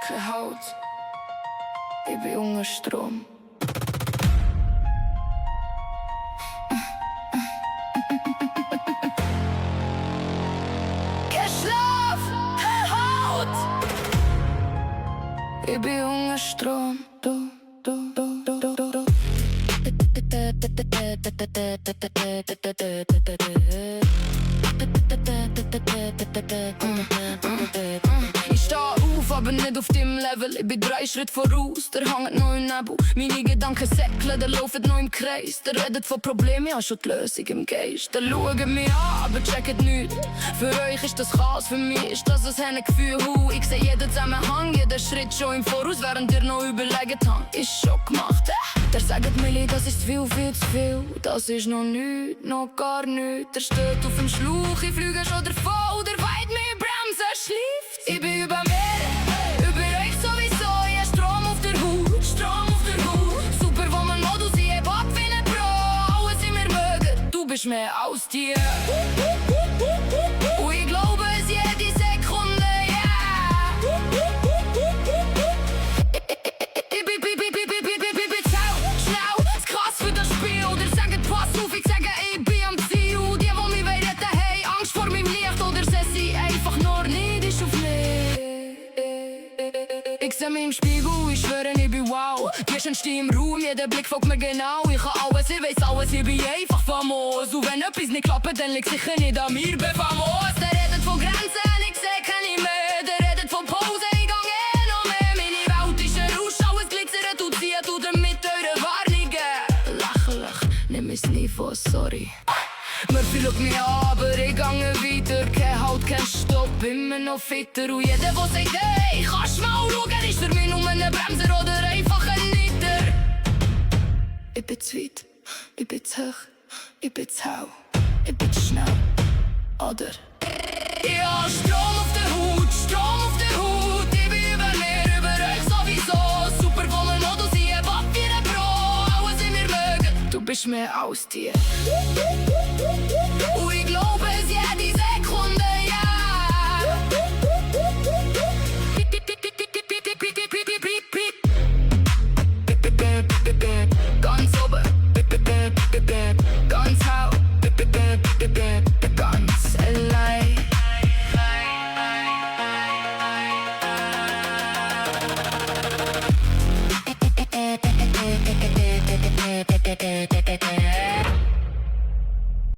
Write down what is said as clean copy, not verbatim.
keine Haut, ich bin unter Strom. Kein Schlaf, keine Haut, ich bin unter Strom. Ich steh auf, aber nicht auf dem Level. Ich bin 3 Schritte voraus, der hängt noch im Nebel. Meine Gedanken säckeln, der laufen noch im Kreis. Der redet von Problemen, ja schon die Lösung im Geist. Der schaut mich an, aber checkt nichts. Für euch ist das Chaos, für mich ist das ein Gefühl. Ich seh jeden Zusammenhang, jeden Schritt schon im Voraus, während ihr noch überlegt habt. Ist schon gemacht, Der sagt mir, das ist viel zu viel. Das ist noch nichts, noch gar nichts. Der steht auf dem Schlauch, ich fliege schon davon. Der weit mir Bremse schleift. Ich bin über mir, über euch sowieso. Ich hab Strom auf der Haut, Strom auf der Haut. Super, wo man Modus, ich heb ab wie ne Pro. Alles in mir mögen, du bist mehr als Tier. Und ich glaube es jede Sekunde, Ich seh mich im Spiegel, ich schwöre, ich bin wow. Gestern steh im Raum, jeder Blick folgt mir genau. Ich kann alles, ich weiss alles, ich bin einfach famos. Und wenn etwas nicht klappt, dann liegt sicher nicht an mir, bin famos. Der redet von Grenzen, ich seh keine mehr. Der redet von Pause, ich gang noch mehr. Meine Welt ist ein Rausch, alles glitzert und zieht und damit eure Warnungen. Lächerlich, nimm es nie vor, sorry. Murphy schaut mich an, aber ich gange weiter. Kein Halt, kein Stopp, immer noch fitter. Und jeder, der sagt, hey, kannst mal schauen, ist für mich nur ein Bremser oder einfach ein Nitter. Ich bin zu weit, ich bin zu hoch, ich bin zu hau, ich bin zu schnell, oder? Ich hab Strom auf der Haut, Strom auf der Haut. Ich bin über mir, über euch sowieso. Super voller Modus, ich hab ab wie ne Pro. Alles in mir mögen, du bist mehr als Tier.